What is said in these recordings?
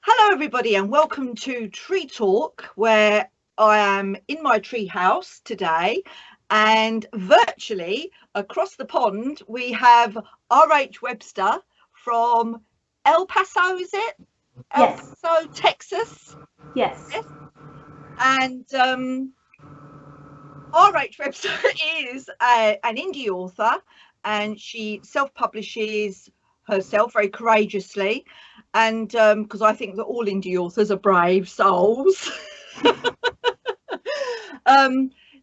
Hello everybody and welcome to Tree Talk, where I am in my tree house today, and virtually across the pond we have R.H. Webster from El Paso, is it? El Yes. Paso, Texas. Yes. Yes. And R.H. Webster is an indie author, and she self-publishes herself very courageously, and because I think that all indie authors are brave souls.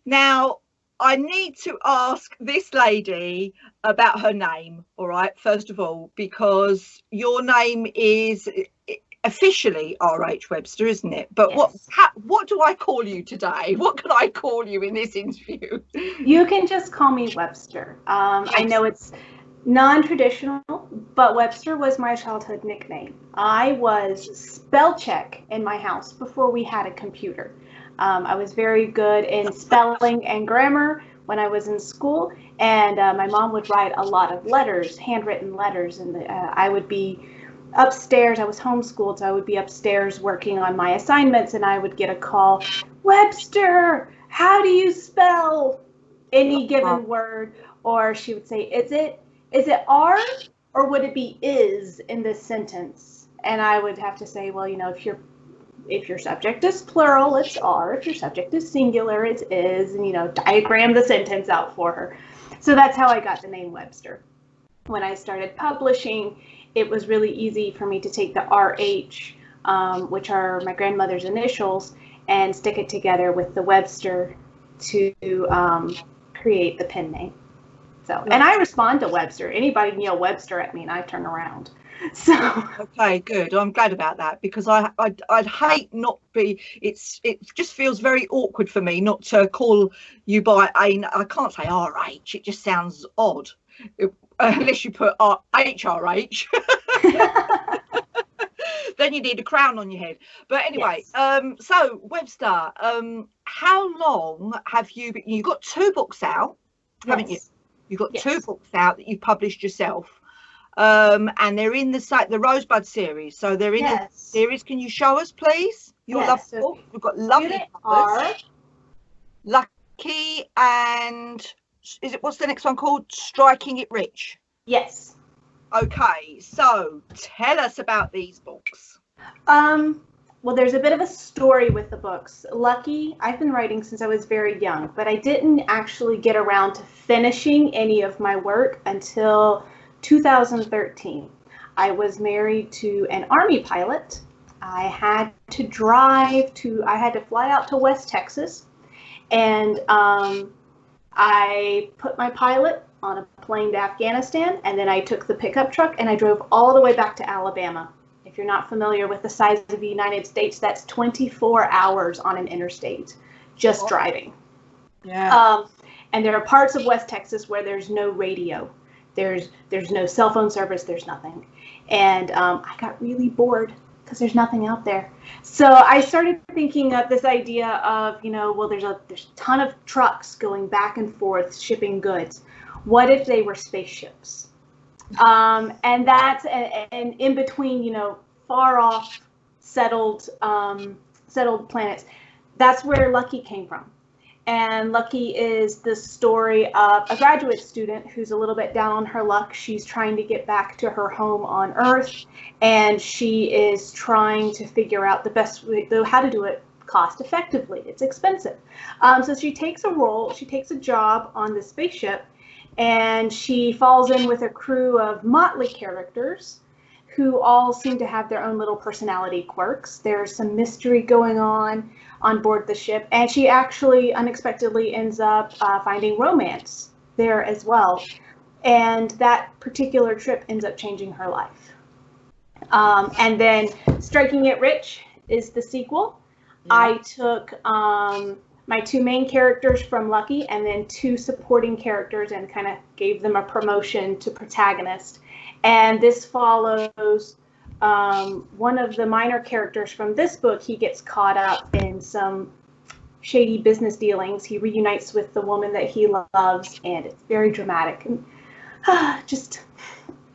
Now I need to ask this lady about her name, all right, first of all, because your name is officially R.H. Webster, isn't it? But Yes. what do I call you today? What can I call you in this interview? You can just call me Webster. I know it's non-traditional, but Webster was my childhood nickname. I was spell check in my house before we had a computer. I was very good in spelling and grammar when I was in school, and my mom would write a lot of letters, handwritten letters, and I would be upstairs. I was homeschooled, so I would be upstairs working on my assignments, and I would get a call, Webster, how do you spell any given word? Or she would say, is it are, or would it be is in this sentence? And I would have to say, well, if your subject is plural, it's are. If your subject is singular, it's is, and diagram the sentence out for her. So that's how I got the name Webster. When I started publishing, it was really easy for me to take the RH, which are my grandmother's initials, and stick it together with the Webster to create the pen name. So, and I respond to Webster. Anybody can yell Webster at me, and I turn around. So okay, good. I'm glad about that, because I'd hate not be. It just feels very awkward for me not to call you by a. I can't say RH. It just sounds odd. Unless you put HRH, then you need a crown on your head. But anyway, yes. So Webster, how long have you been? You've got two books out, haven't you? You've got two books out that you've published yourself, and they're in the Rosebud series. So they're in the series. Can you show us, please, your lovely book? We've got lovely covers. Lucky and what's the next one called? Striking It Rich. Yes. Okay, so tell us about these books. Well, there's a bit of a story with the books. Lucky, I've been writing since I was very young, but I didn't actually get around to finishing any of my work until 2013. I was married to an Army pilot. I had to fly out to West Texas, and I put my pilot on a plane to Afghanistan, and then I took the pickup truck and I drove all the way back to Alabama. If you're not familiar with the size of the United States, that's 24 hours on an interstate, just driving. Yeah. And there are parts of West Texas where there's no radio. There's no cell phone service, there's nothing. And I got really bored because there's nothing out there. So I started thinking of this idea of, well, there's a ton of trucks going back and forth shipping goods. What if they were spaceships? And in between, far off settled planets. That's where Lucky came from. And Lucky is the story of a graduate student who's a little bit down on her luck. She's trying to get back to her home on Earth, and she is trying to figure out the best way, how to do it cost effectively. It's expensive. So she takes a job on the spaceship, and she falls in with a crew of motley characters who all seem to have their own little personality quirks. There's some mystery going on board the ship, and she actually unexpectedly ends up finding romance there as well. And that particular trip ends up changing her life. And then Striking It Rich is the sequel. Yeah. I took my two main characters from Lucky and then two supporting characters and kind of gave them a promotion to protagonist. And this follows one of the minor characters from this book. He gets caught up in some shady business dealings. He reunites with the woman that he loves, and it's very dramatic. And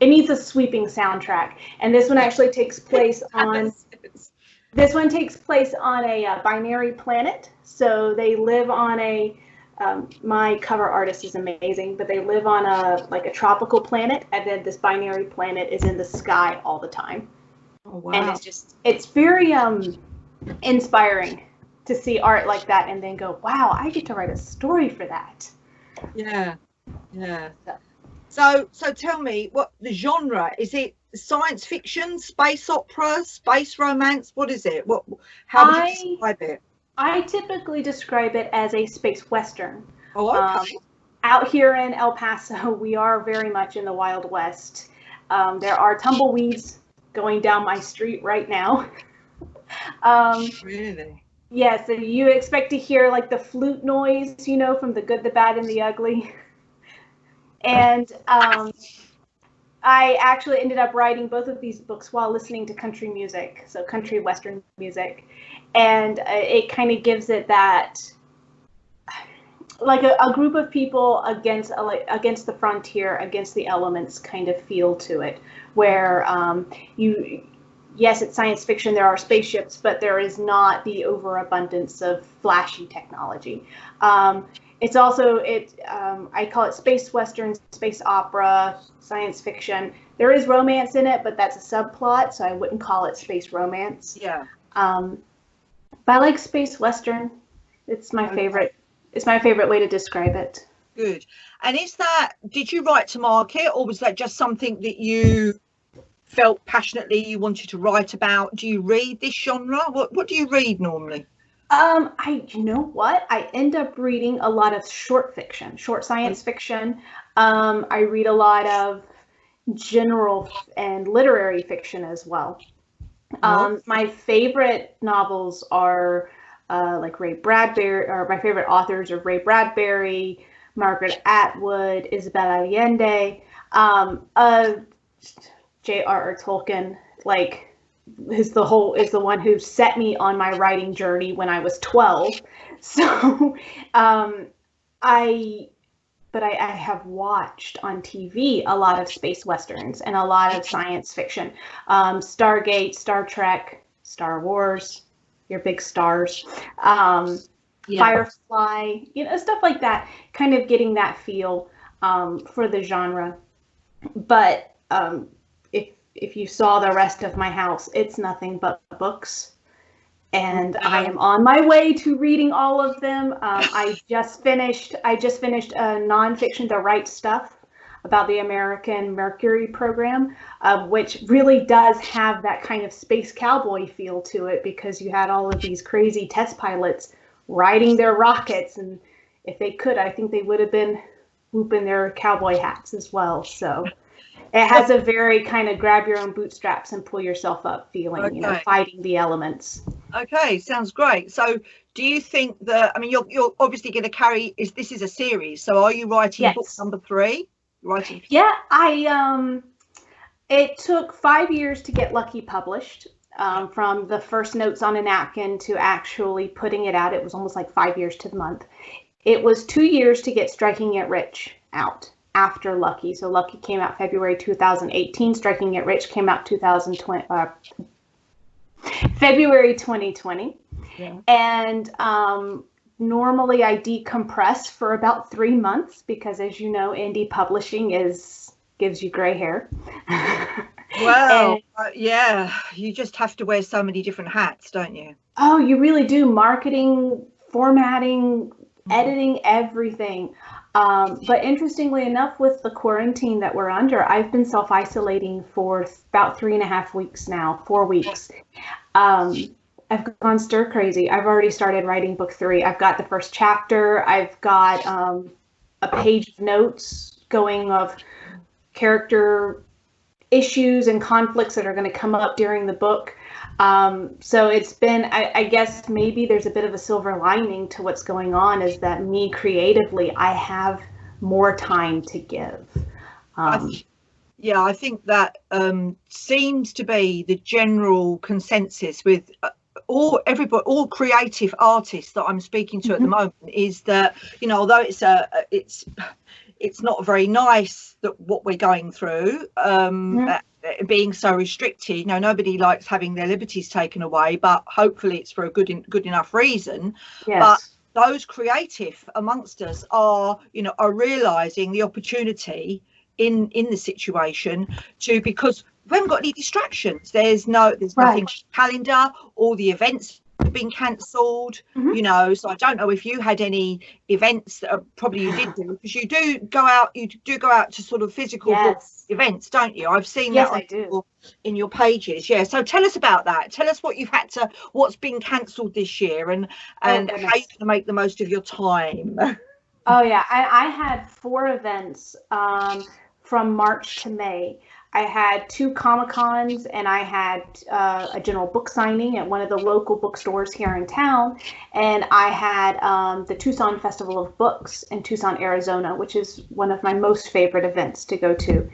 it needs a sweeping soundtrack. And this one actually takes place on a binary planet. So they live on a my cover artist is amazing, but they live on a tropical planet, and then this binary planet is in the sky all the time. Oh, wow. And it's very inspiring to see art like that and then go, wow, I get to write a story for that. Yeah. So tell me, what the genre is? It science fiction, space opera, space romance? What is it? How would you describe it? I typically describe it as a space western. Oh, okay. Out here in El Paso, we are very much in the Wild West. There are tumbleweeds going down my street right now. Really? Yeah, so you expect to hear like the flute noise, from The Good, the Bad, and the Ugly. And I actually ended up writing both of these books while listening to country music, so country western music. And it kind of gives it that, like a group of people against the frontier, against the elements kind of feel to it, where yes, it's science fiction, there are spaceships, but there is not the overabundance of flashy technology. It's also, I call it space western, space opera, science fiction. There is romance in it, but that's a subplot, so I wouldn't call it space romance. Yeah. But I like space western. It's my favorite. It's my favorite way to describe it. Good. And did you write to market, or was that just something that you felt passionately you wanted to write about? Do you read this genre? What do you read normally? You know what? I end up reading a lot of short fiction, short science fiction. I read a lot of general and literary fiction as well. My favorite novels are like Ray Bradbury, or my favorite authors are Ray Bradbury, Margaret Atwood, Isabel Allende, J.R.R. Tolkien, is the one who set me on my writing journey when I was 12. So I have watched on TV a lot of space westerns and a lot of science fiction. Stargate, Star Trek, Star Wars, your big stars, Firefly, stuff like that, kind of getting that feel for the genre. But if you saw the rest of my house, it's nothing but books. And I am on my way to reading all of them. I just finished a nonfiction, The Right Stuff, about the American Mercury program, which really does have that kind of space cowboy feel to it, because you had all of these crazy test pilots riding their rockets, and if they could, I think they would have been whooping their cowboy hats as well. So it has a very kind of grab your own bootstraps and pull yourself up feeling, fighting the elements. Okay, sounds great. So do you think that, you're obviously going to carry, this is a series, so are you writing book number 3? Yeah, it took 5 years to get Lucky published. From the first notes on a napkin to actually putting it out, it was almost like 5 years to the month. It was 2 years to get Striking It Rich out after Lucky. So Lucky came out February 2018. Striking It Rich came out February 2020. Yeah. And normally I decompress for about 3 months because, as you know, indie publishing gives you gray hair. Well, yeah, you just have to wear so many different hats, don't you? Oh, you really do. Marketing, formatting, editing, everything. But interestingly enough, with the quarantine that we're under, I've been self-isolating for about 3.5 weeks now, 4 weeks. I've gone stir crazy. I've already started writing book 3. I've got the first chapter. I've got a page of notes going of character issues and conflicts that are going to come up during the book. So it's been, I guess maybe there's a bit of a silver lining to what's going on, is that me creatively, I have more time to give. I think that seems to be the general consensus with all creative artists that I'm speaking to at the moment, is that, although it's it's not very nice that what we're going through, being so restricted. You know, nobody likes having their liberties taken away, but hopefully it's for a good enough reason. Yes. But those creative amongst us are, you know, are realizing the opportunity in the situation because we haven't got any distractions. There's nothing on the calendar. All the events have been cancelled, you know, so I don't know if you had any events that probably you did do, because you do go out to sort of physical events, don't you? I've seen that in your pages. Yeah, so tell us about that. Tell us what's been cancelled this year, and how you're going to make the most of your time. Oh yeah, I had 4 events from March to May. I had 2 Comic-Cons, and I had a general book signing at one of the local bookstores here in town. And I had the Tucson Festival of Books in Tucson, Arizona, which is one of my most favorite events to go to.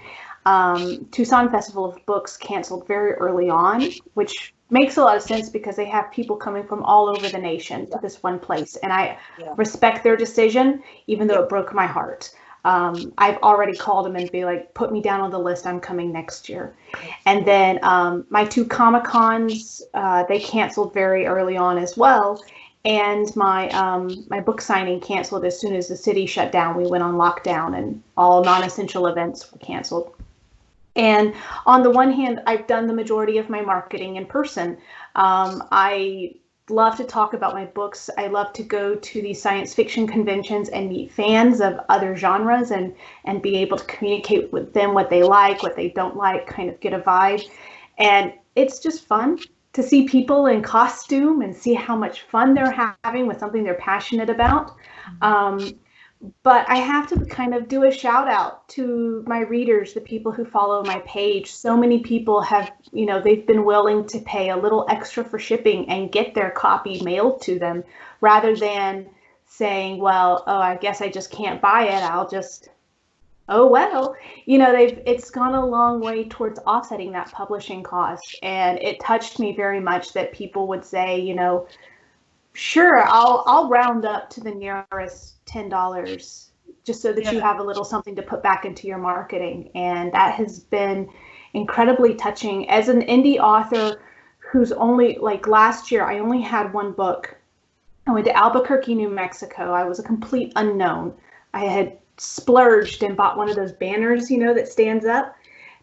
Tucson Festival of Books canceled very early on, which makes a lot of sense because they have people coming from all over the nation to this one place. And I respect their decision, even though it broke my heart. I've already called them and be like, put me down on the list. I'm coming next year. And then my 2 Comic-Cons, they canceled very early on as well. And my book signing canceled as soon as the city shut down. We went on lockdown and all non-essential events were canceled. And on the one hand, I've done the majority of my marketing in person. I love to talk about my books. I love to go to these science fiction conventions and meet fans of other genres and be able to communicate with them what they like, what they don't like, kind of get a vibe. And it's just fun to see people in costume and see how much fun they're having with something they're passionate about. But I have to kind of do a shout out to my readers, the people who follow my page. So many people have, you know, they've been willing to pay a little extra for shipping and get their copy mailed to them rather than saying, well, oh, I guess I just can't buy it. I'll just, oh, well, you know, it's gone a long way towards offsetting that publishing cost. And it touched me very much that people would say, you know, sure, I'll round up to the nearest $10 just so that you have a little something to put back into your marketing. And that has been incredibly touching. As an indie author who's only, like last year, I only had 1 book. I went to Albuquerque, New Mexico. I was a complete unknown. I had splurged and bought one of those banners, you know, that stands up.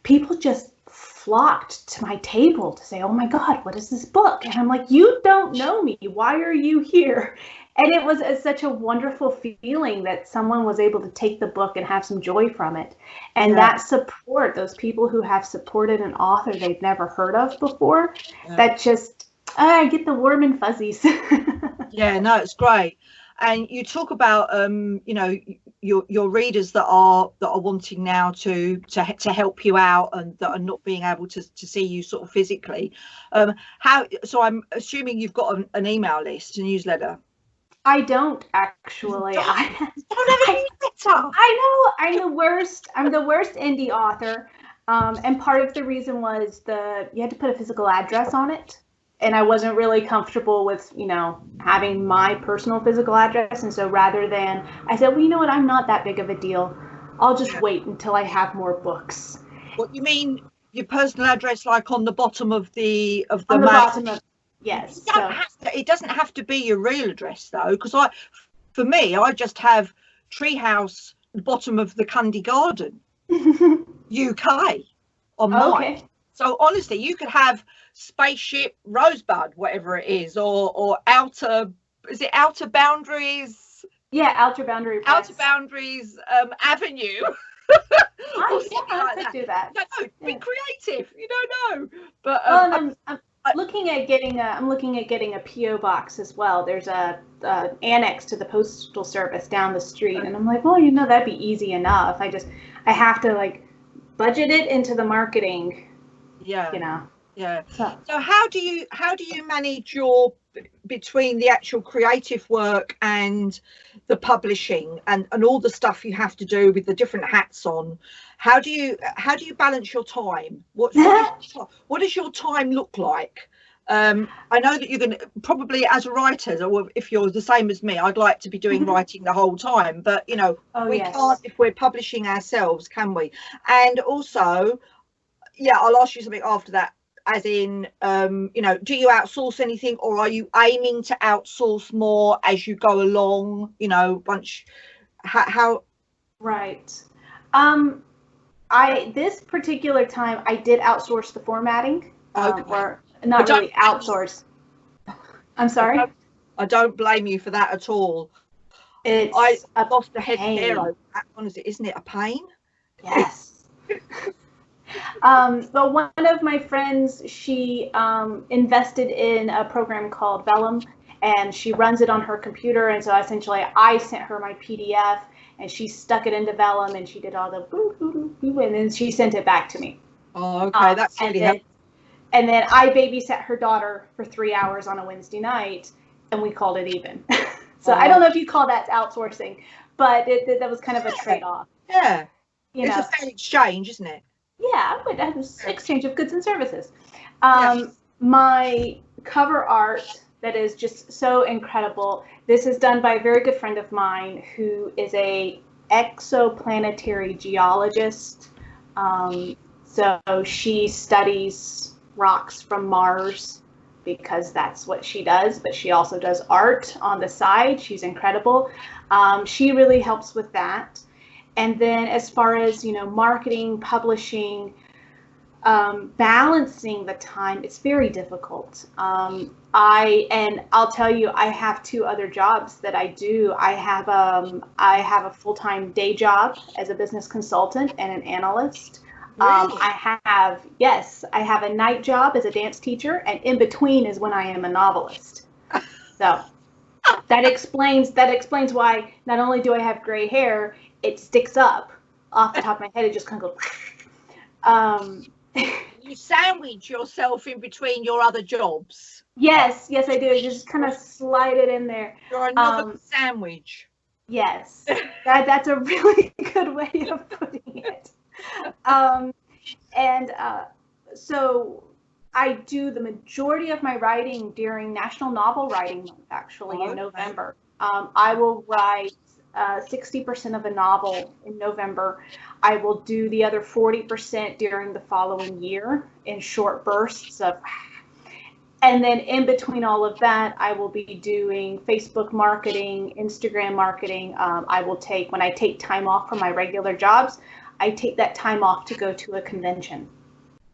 People just flocked to my table to say, oh my God, what is this book? And I'm like, you don't know me. Why are you here? And it was such a wonderful feeling that someone was able to take the book and have some joy from it. And that support, those people who have supported an author they've never heard of before, that just, I get the warm and fuzzies. Yeah, no, it's great. And you talk about, you know, your readers that are wanting now to help you out and that are not being able to see you sort of physically. So I'm assuming you've got an email list, a newsletter. I don't actually. I don't have any newsletter. I know. I'm the worst. I'm the worst indie author. And part of the reason was you had to put a physical address on it. And I wasn't really comfortable with, you know, having my personal physical address. And so rather than, I said, well, you know what, I'm not that big of a deal. I'll just wait until I have more books. What you mean, your personal address, like on the bottom of the on the bottom of, yes. It doesn't have to be your real address though, because for me, I just have Treehouse, the bottom of the Cundy Garden, UK on mine. So honestly, you could have Spaceship Rosebud, whatever it is, or Outer Boundaries? Yeah, Outer Boundary Press. Outer Boundaries Avenue. I could do that. No, be creative. You don't know. But I'm looking at getting a PO box as well. There's a annex to the postal service down the street, and I'm like, well, you know, that'd be easy enough. I have to like budget it into the marketing. Yeah. You know. Yeah. So how do you manage your between the actual creative work and the publishing and all the stuff you have to do with the different hats on? How do you balance your time? What does your time look like? I know that you're going to probably, as a writer, or if you're the same as me, I'd like to be doing writing the whole time, but you know, we can't if we're publishing ourselves, can we? And also, yeah, I'll ask you something after that, as in, you know, do you outsource anything, or are you aiming to outsource more as you go along, you know, how? Right. This particular time I did outsource the formatting, or not really outsource. I'm sorry. I don't blame you for that at all. I lost a head hair over that one. Isn't it a pain? Yes. But one of my friends, she invested in a program called Vellum, and she runs it on her computer. And so essentially, I sent her my PDF, and she stuck it into Vellum, and she did all the boo, boo, boo, boo, and then she sent it back to me. Oh, okay, that's really helpful. And then I babysat her daughter for 3 hours on a Wednesday night, and we called it even. So I don't know if you call that outsourcing, but that was kind of a trade-off. Yeah. It's a fair exchange, isn't it? Yeah, but that was exchange of goods and services. My cover art that is just so incredible. This is done by a very good friend of mine who is a exoplanetary geologist. So she studies rocks from Mars because that's what she does, but she also does art on the side. She's incredible. She really helps with that. And then as far as, you know, marketing, publishing, balancing the time, it's very difficult. I'll tell you, I have 2 other jobs that I do. I have a full-time day job as a business consultant and an analyst. Really? I have a night job as a dance teacher, and in between is when I am a novelist. So that explains why not only do I have gray hair, it sticks up off the top of my head. It just kind of goes. You sandwich yourself in between your other jobs. Yes, I do. Just kind of slide it in there. You're another sandwich. Yes, that's a really good way of putting it. So I do the majority of my writing during National Novel Writing Month, actually, in November. I will write 60% of a novel in November. I will do the other 40% during the following year in short bursts of, and then in between all of that, I will be doing Facebook marketing, Instagram marketing. When I take time off from my regular jobs, I take that time off to go to a convention,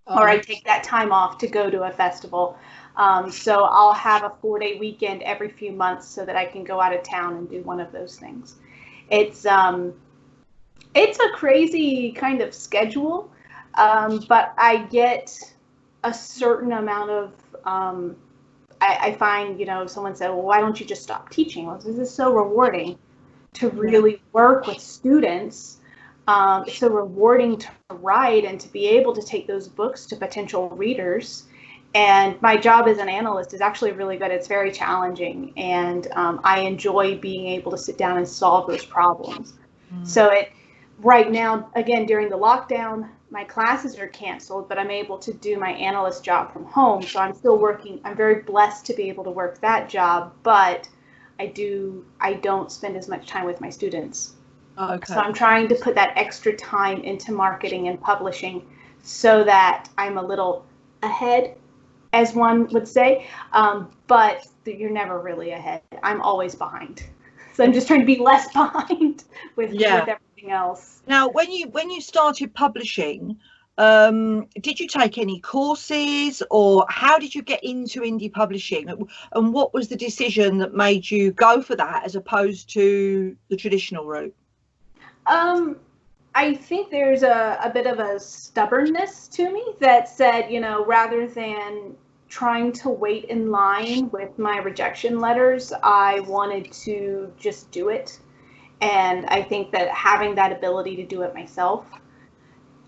or I take that time off to go to a festival. So I'll have a 4-day weekend every few months so that I can go out of town and do one of those things. It's a crazy kind of schedule, but I get a certain amount of, I find, you know, someone said, well, why don't you just stop teaching? Well, this is so rewarding to really work with students. It's so rewarding to write and to be able to take those books to potential readers. And my job as an analyst is actually really good. It's very challenging, and I enjoy being able to sit down and solve those problems. So right now, again, during the lockdown, my classes are canceled, but I'm able to do my analyst job from home. So I'm still working. I'm very blessed to be able to work that job, but I don't spend as much time with my students. Okay. So I'm trying to put that extra time into marketing and publishing so that I'm a little ahead, as one would say, but you're never really ahead. I'm always behind. So I'm just trying to be less behind with everything else. Now, when you started publishing, did you take any courses, or how did you get into indie publishing? And what was the decision that made you go for that as opposed to the traditional route? I think there's a bit of a stubbornness to me that said, you know, rather than trying to wait in line with my rejection letters, I wanted to just do it. And I think that having that ability to do it myself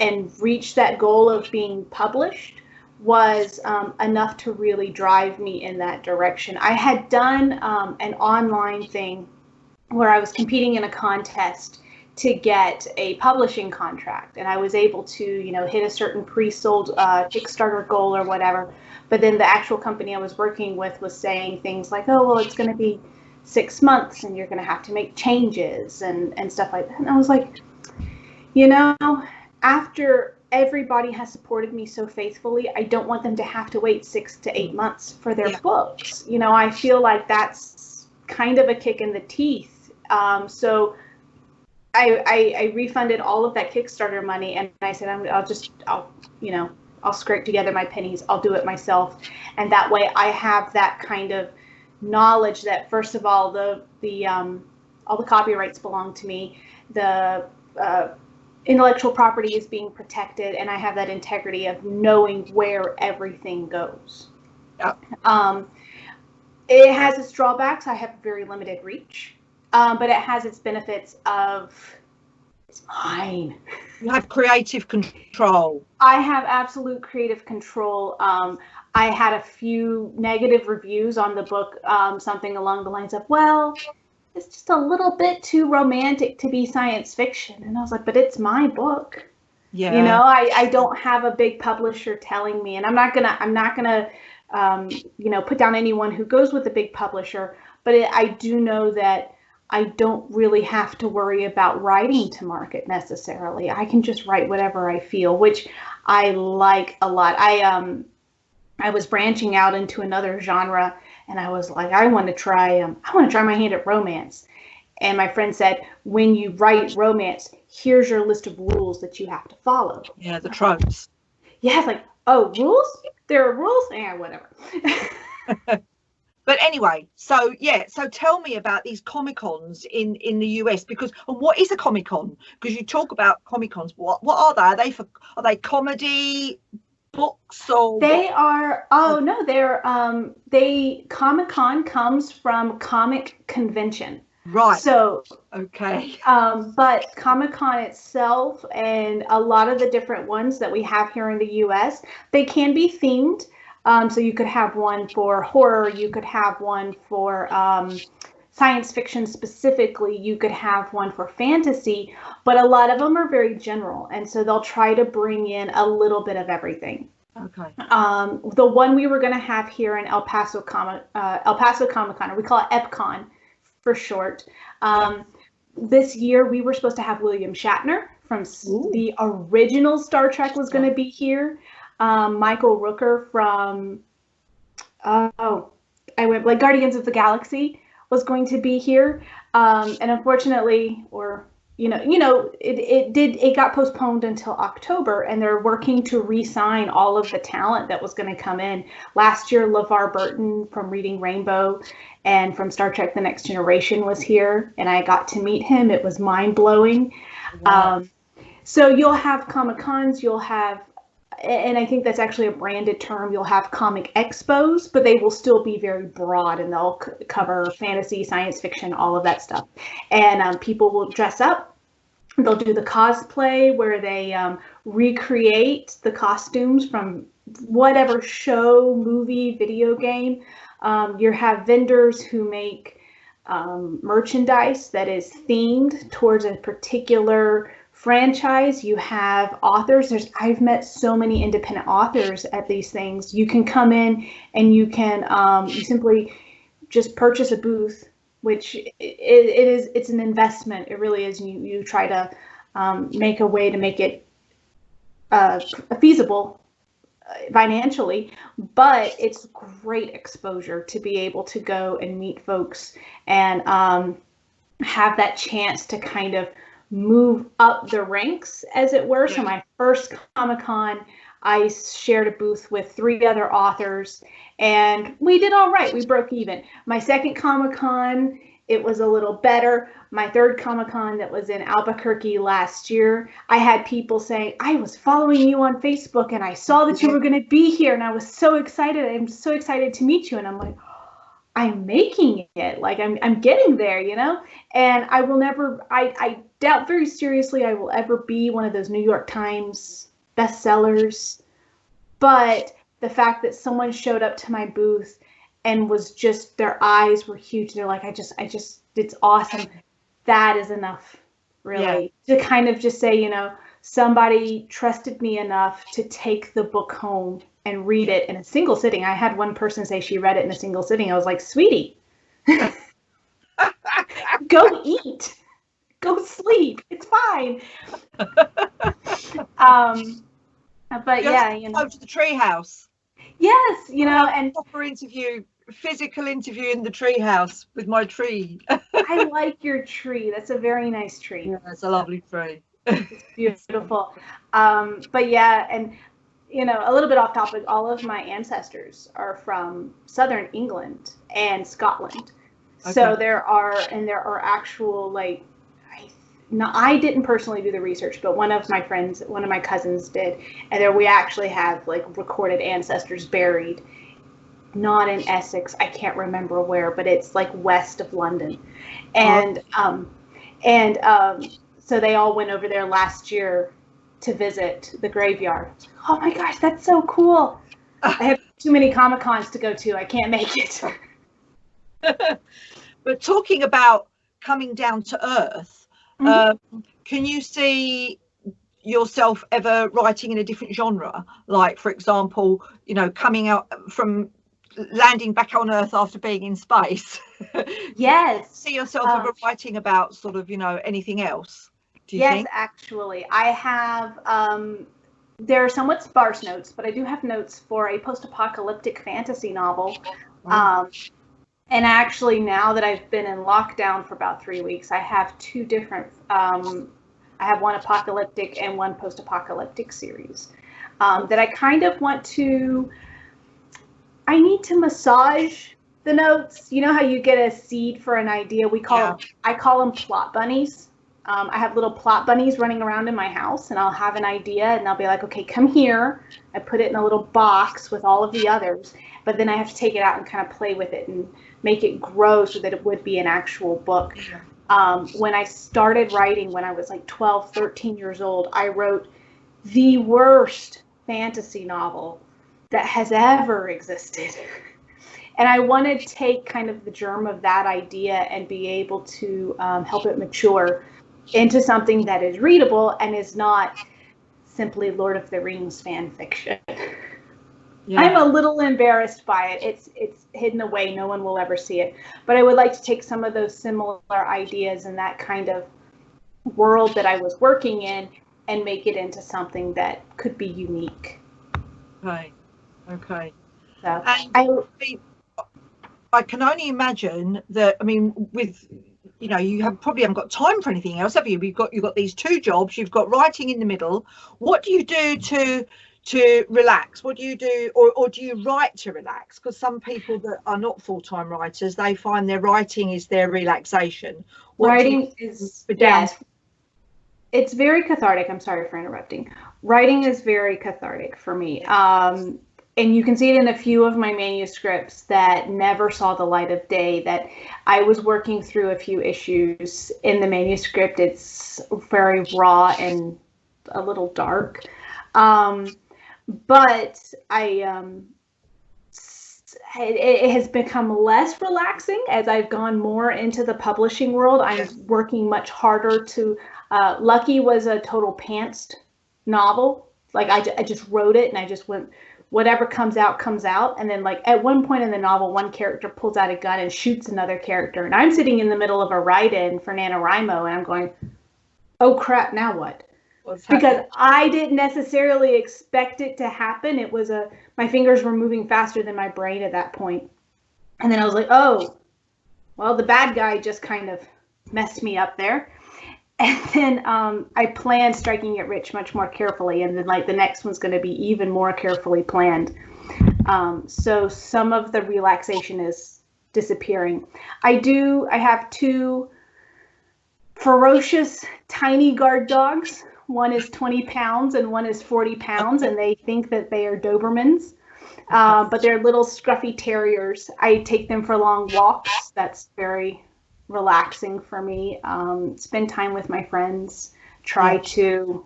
and reach that goal of being published was enough to really drive me in that direction. I had done an online thing where I was competing in a contest to get a publishing contract, and I was able to, you know, hit a certain pre-sold Kickstarter goal or whatever. But then the actual company I was working with was saying things like, oh, well, it's going to be 6 months and you're going to have to make changes and stuff like that. And I was like, you know, after everybody has supported me so faithfully, I don't want them to have to wait 6 to 8 months for their books. You know, I feel like that's kind of a kick in the teeth. So I refunded all of that Kickstarter money, and I said, I'll scrape together my pennies. I'll do it myself. And that way I have that kind of knowledge that, first of all, all the copyrights belong to me. The intellectual property is being protected, and I have that integrity of knowing where everything goes. Yep. It has its drawbacks. I have very limited reach, but it has its benefits of it's mine. You have creative control. I have absolute creative control. I had a few negative reviews on the book, something along the lines of, well, it's just a little bit too romantic to be science fiction. And I was like, but it's my book. Yeah. You know, I don't have a big publisher telling me, and I'm not gonna put down anyone who goes with a big publisher, but I do know that I don't really have to worry about writing to market necessarily. I can just write whatever I feel, which I like a lot. I was branching out into another genre, and I was like, I want to try my hand at romance. And my friend said, when you write romance, here's your list of rules that you have to follow. Yeah, the tropes. Yeah, it's like, oh, rules? There are rules? Yeah, whatever. But anyway, so tell me about these Comic-Cons in the US, because what is a Comic-Con? Because you talk about Comic-Cons. What are they? Are they comedy books or they are Comic-Con comes from comic convention. Right. So okay. But Comic-Con itself and a lot of the different ones that we have here in the US, they can be themed. So you could have one for horror, you could have one for science fiction specifically, you could have one for fantasy, but a lot of them are very general. And so they'll try to bring in a little bit of everything. Okay. The one we were going to have here in El Paso Comic-Con, or we call it EPCON for short. This year we were supposed to have William Shatner from the original Star Trek was going to be here. Michael Rooker from Guardians of the Galaxy was going to be here, and unfortunately, it got postponed until October, and they're working to re-sign all of the talent that was going to come in. Last year, LeVar Burton from Reading Rainbow and from Star Trek The Next Generation was here, and I got to meet him. It was mind-blowing. Wow. So you'll have Comic-Cons, you'll have, and I think that's actually a branded term, you'll have comic expos, but they will still be very broad, and they'll cover fantasy, science fiction, all of that stuff. And people will dress up. They'll do the cosplay where they recreate the costumes from whatever show, movie, video game. You have vendors who make merchandise that is themed towards a particular franchise. You have authors. I've met so many independent authors at these things. You can come in and you can you simply just purchase a booth, which it's an investment. It really is. You try to make a way to make it feasible financially, but it's great exposure to be able to go and meet folks and have that chance to kind of move up the ranks, as it were. So my first Comic-Con, I shared a booth with 3 other authors, and we did all right. We broke even. My second Comic-Con, it was a little better. My third Comic-Con that was in Albuquerque last year, I had people saying, I was following you on Facebook and I saw that you were going to be here, and I was so excited. I'm so excited to meet you. And I'm like, I'm making it. Like I'm getting there, you know? And I will never, I doubt very seriously I will ever be one of those New York Times bestsellers. But the fact that someone showed up to my booth and was just, their eyes were huge. They're like, I just, it's awesome. That is enough, really, to kind of just say, you know, somebody trusted me enough to take the book home and read it in a single sitting. I had one person say she read it in a single sitting. I was like, sweetie, go eat, go sleep. It's fine. But yeah, you know, go to the treehouse. Yes, you know, and proper interview, physical interview in the treehouse with my tree. I like your tree. That's a very nice tree. Yeah, it's a lovely tree. It's beautiful. But yeah, and you know, a little bit off topic, all of my ancestors are from southern England and Scotland. Okay. So there are actual, like, I didn't personally do the research, but one of my friends, one of my cousins did, and there we actually have like recorded ancestors buried, not in Essex, I can't remember where, but it's like west of London, and so they all went over there last year to visit the graveyard. Oh my gosh, that's so cool! I have too many Comic-Cons to go to. I can't make it. But talking about coming down to earth, can you see yourself ever writing in a different genre? Like, for example, you know, coming out from landing back on Earth after being in space. Yes. See yourself ever writing about sort of, you know, anything else? Do you think? Yes, actually, I have. They're somewhat sparse notes, but I do have notes for a post-apocalyptic fantasy novel. Wow. And actually, now that I've been in lockdown for about 3 weeks, I have two different. I have one apocalyptic and one post-apocalyptic series that I kind of want to. I need to massage the notes. You know how you get a seed for an idea? I call them plot bunnies. I have little plot bunnies running around in my house, and I'll have an idea, and I'll be like, okay, come here. I put it in a little box with all of the others, but then I have to take it out and kind of play with it and make it grow so that it would be an actual book. When I started writing, when I was like 12, 13 years old, I wrote the worst fantasy novel that has ever existed. And I want to take kind of the germ of that idea and be able to help it mature into something that is readable and is not simply Lord of the Rings fan fiction. Yeah. I'm a little embarrassed by it. It's hidden away. No one will ever see it. But I would like to take some of those similar ideas and that kind of world that I was working in and make it into something that could be unique. Okay. So I can only imagine that. I mean, with, you know, you probably haven't got time for anything else, have you? You've got these two jobs. You've got writing in the middle. What do you do to relax? What do you do, or do you write to relax? Because some people that are not full-time writers, they find their writing is their relaxation. Writing is, yes, it's very cathartic. I'm sorry for interrupting. Writing is very cathartic for me. And you can see it in a few of my manuscripts that never saw the light of day, that I was working through a few issues in the manuscript. It's very raw and a little dark. But it has become less relaxing as I've gone more into the publishing world. I'm working much harder to, Lucky was a total pantsed novel. Like I just wrote it and I just went, whatever comes out, comes out. And then like at one point in the novel, one character pulls out a gun and shoots another character. And I'm sitting in the middle of a write-in for NaNoWriMo and I'm going, oh crap, now what? Because I didn't necessarily expect it to happen. It was my fingers were moving faster than my brain at that point. And then I was like, oh, well, the bad guy just kind of messed me up there. And then I planned Striking It Rich much more carefully. And then like the next one's going to be even more carefully planned. So some of the relaxation is disappearing. I have two ferocious tiny guard dogs. One is 20 pounds and one is 40 pounds, and they think that they are Dobermans, but they're little scruffy terriers. I take them for long walks. That's very relaxing for me. Spend time with my friends. Try to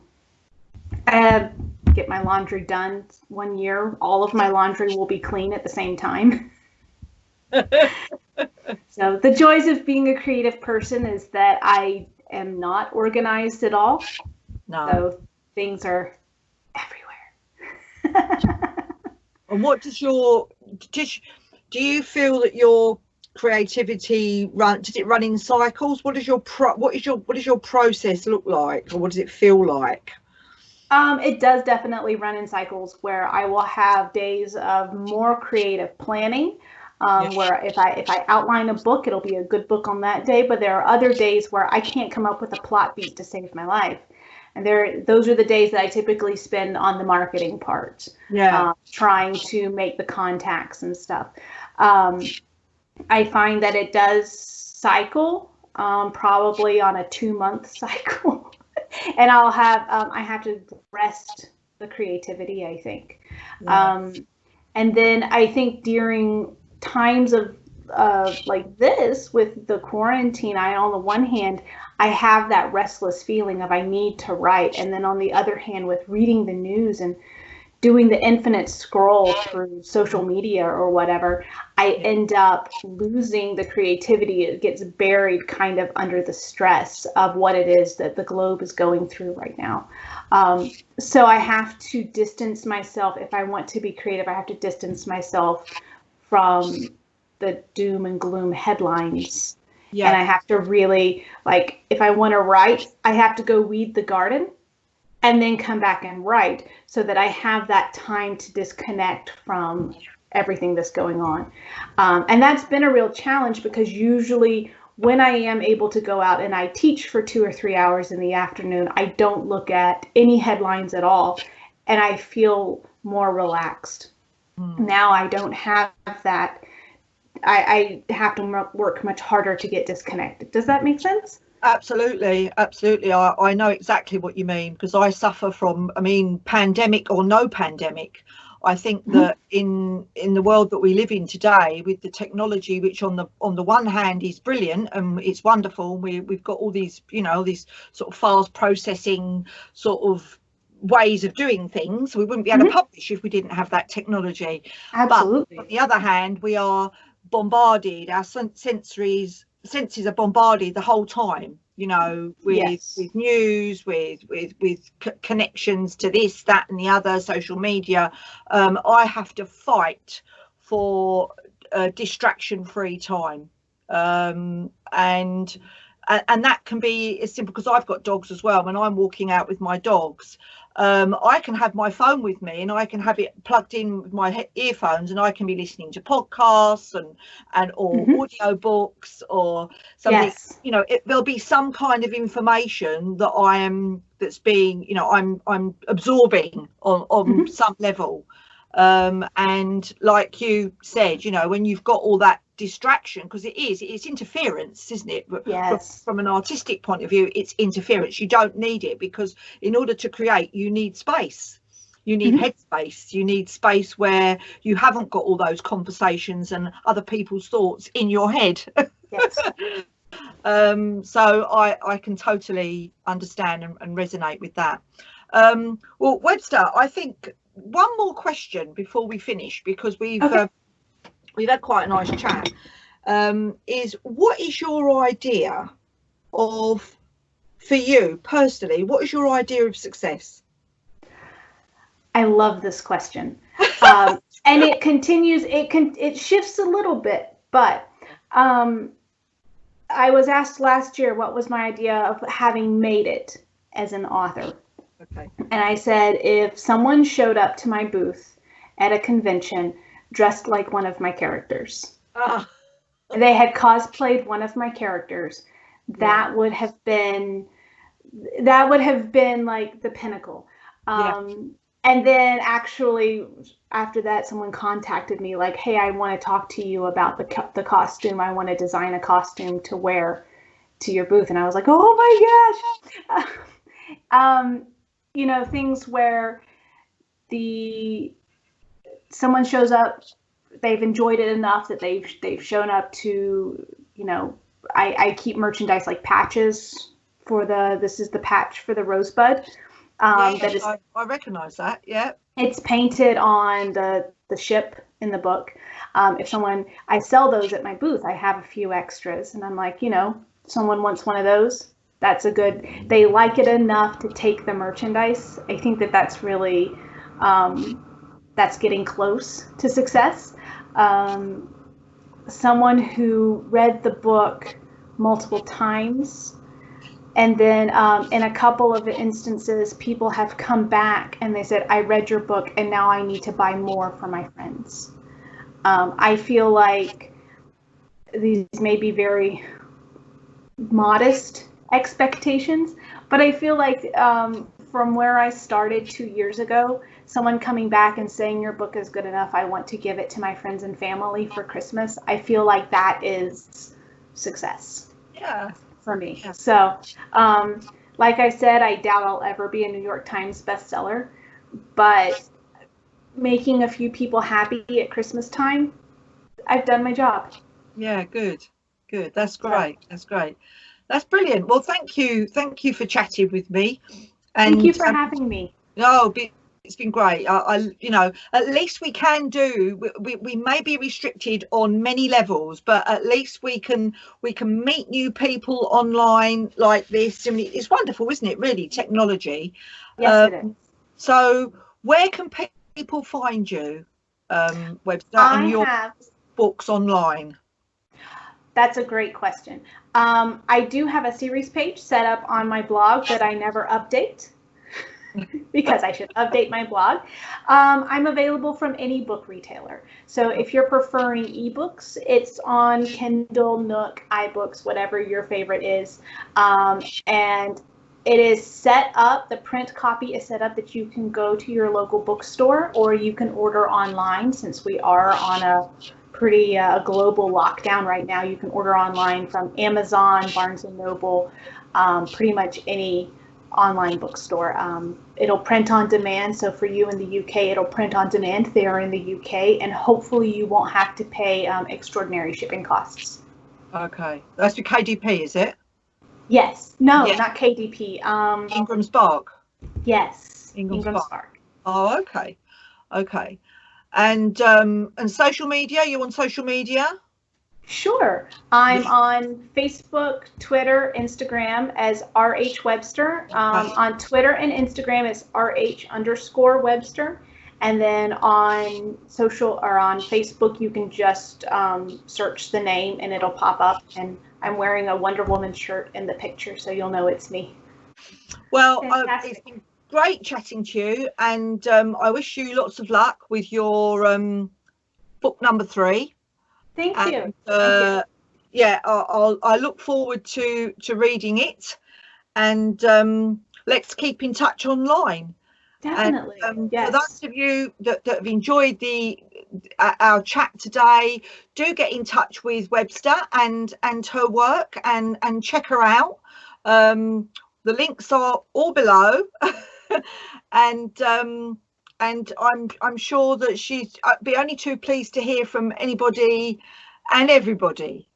get my laundry done. 1 year, all of my laundry will be clean at the same time. So the joys of being a creative person is that I am not organized at all. No. So things are everywhere. And what does do you feel that your creativity does it run in cycles? What does your process look like, or what does it feel like? It does definitely run in cycles where I will have days of more creative planning, where if I outline a book, it'll be a good book on that day. But there are other days where I can't come up with a plot beat to save my life. And those are the days that I typically spend on the marketing part, trying to make the contacts and stuff. I find that it does cycle, probably on a 2-month cycle. And I have to rest the creativity, I think. And then I think during times of like this with the quarantine, on the one hand, I have that restless feeling of I need to write. And then on the other hand, with reading the news and doing the infinite scroll through social media or whatever, I end up losing the creativity. It gets buried kind of under the stress of what it is that the globe is going through right now. So I have to distance myself. If I want to be creative, I have to distance myself from the doom and gloom headlines. And I have to really, like, if I want to write, I have to go weed the garden and then come back and write, so that I have that time to disconnect from everything that's going on. And that's been a real challenge, because usually when I am able to go out and I teach for 2 or 3 hours in the afternoon, I don't look at any headlines at all, and I feel more relaxed. Now I don't have that. I have to work much harder to get disconnected. Does that make sense? Absolutely. I know exactly what you mean, because I suffer from, pandemic or no pandemic, I think that in the world that we live in today, with the technology, which on the one hand is brilliant and it's wonderful, we've got all these, these sort of fast processing sort of ways of doing things. We wouldn't be able to publish if we didn't have that technology. Absolutely. But on the other hand, we are bombarded, our senses are bombarded the whole time, with news, with connections to this, that and the other, social media. I have to fight for distraction-free time, and that can be as simple, because I've got dogs as well. When I'm walking out with my dogs, I can have my phone with me, and I can have it plugged in with my earphones, and I can be listening to podcasts or audio books or something. There'll be some kind of information that's being, I'm absorbing on some level. And like you said, when you've got all that distraction, because it's interference, isn't it? Yes. From an artistic point of view, it's interference. You don't need it, because in order to create, you need space. You need headspace. You need space where you haven't got all those conversations and other people's thoughts in your head. Yes. So I can totally understand and resonate with that. Well, Webster, I think one more question before we finish, because we've had quite a nice chat, is what is your idea of, for you personally, what is your idea of success? I love this question. And it continues, it shifts a little bit, but I was asked last year what was my idea of having made it as an author. Okay. And I said, if someone showed up to my booth at a convention dressed like one of my characters, they had cosplayed one of my characters, that would have been like the pinnacle. And then actually after that, someone contacted me like, hey, I want to talk to you about the costume. I want to design a costume to wear to your booth. And I was like, oh my gosh. Things where someone shows up, they've enjoyed it enough that they've shown up to, I keep merchandise like patches for this is the patch for the Rosebud. I recognize that. Yeah. It's painted on the ship in the book. I sell those at my booth. I have a few extras, and I'm like, someone wants one of those. They like it enough to take the merchandise. I think that's really, that's getting close to success. Someone who read the book multiple times, and then in a couple of instances, people have come back and they said, I read your book and now I need to buy more for my friends. I feel like these may be very modest expectations, but I feel like from where I started 2 years ago, someone coming back and saying your book is good enough, I want to give it to my friends and family for Christmas, I feel like that is success. Yeah. For me. Yeah. So, like I said, I doubt I'll ever be a New York Times bestseller, but making a few people happy at Christmas time, I've done my job. Yeah, good. That's great. That's great. That's brilliant. Well, thank you for chatting with me. And thank you for having me. Oh, it's been great. I you know, at least we can do. We may be restricted on many levels, but at least we can meet new people online like this. I mean, it's wonderful, isn't it? Really, technology. Yes, it is. So, where can people find you, Webster, and your books online? That's a great question. I do have a series page set up on my blog that I never update because I should update my blog. I'm available from any book retailer. So if you're preferring ebooks, it's on Kindle, Nook, iBooks, whatever your favorite is. And it is set up, the print copy is set up that you can go to your local bookstore or you can order online since we are on a pretty global lockdown right now. You can order online from Amazon, Barnes & Noble, pretty much any online bookstore. It'll print on demand. So for you in the UK, it'll print on demand. They are in the UK, and hopefully you won't have to pay extraordinary shipping costs. Okay. That's the KDP, is it? Yes. No, not KDP. Ingram Spark. Yes. Ingram Spark. Oh, okay. Okay. And social media, you on social media? Sure. I'm on Facebook, Twitter, Instagram as RH Webster. On Twitter and Instagram it's RH_Webster. And then on social or on Facebook, you can just search the name and it'll pop up. And I'm wearing a Wonder Woman shirt in the picture, so you'll know it's me. Well, it's been great chatting to you, and I wish you lots of luck with your book number 3. Thank you. Yeah, I look forward to reading it, and let's keep in touch online. Definitely. And, yes. For those of you that have enjoyed our chat today, do get in touch with Webster and her work and check her out. The links are all below. And I'm sure that she'd be only too pleased to hear from anybody and everybody.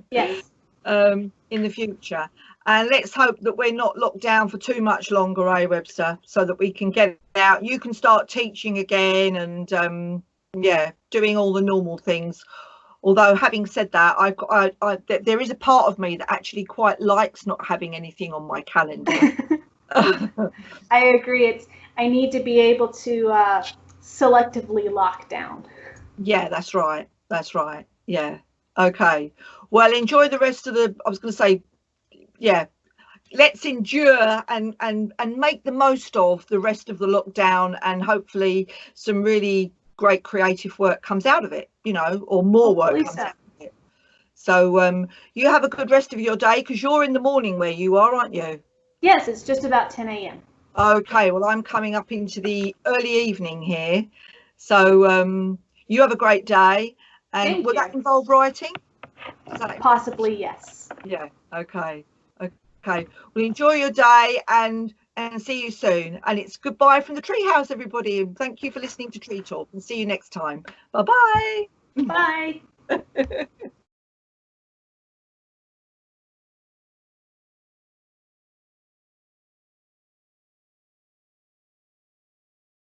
Yes. In the future, and let's hope that we're not locked down for too much longer, Webster, so that we can get out. You can start teaching again and doing all the normal things. Although, having said that, there is a part of me that actually quite likes not having anything on my calendar. I agree. I need to be able to selectively lock down. Yeah, that's right. That's right. Yeah. Okay. Well, enjoy the rest of I was going to say, let's endure and make the most of the rest of the lockdown, and hopefully some really great creative work comes out of it, or more work comes out of it. So you have a good rest of your day, because you're in the morning where you are, aren't you? Yes, it's just about 10 a.m. Okay, well, I'm coming up into the early evening here. So you have a great day. And will that involve writing? Possibly, yes. Yeah, okay. Okay. Well, enjoy your day and see you soon. And it's goodbye from the Treehouse, everybody. And thank you for listening to Tree Talk, and see you next time. Bye-bye. Bye.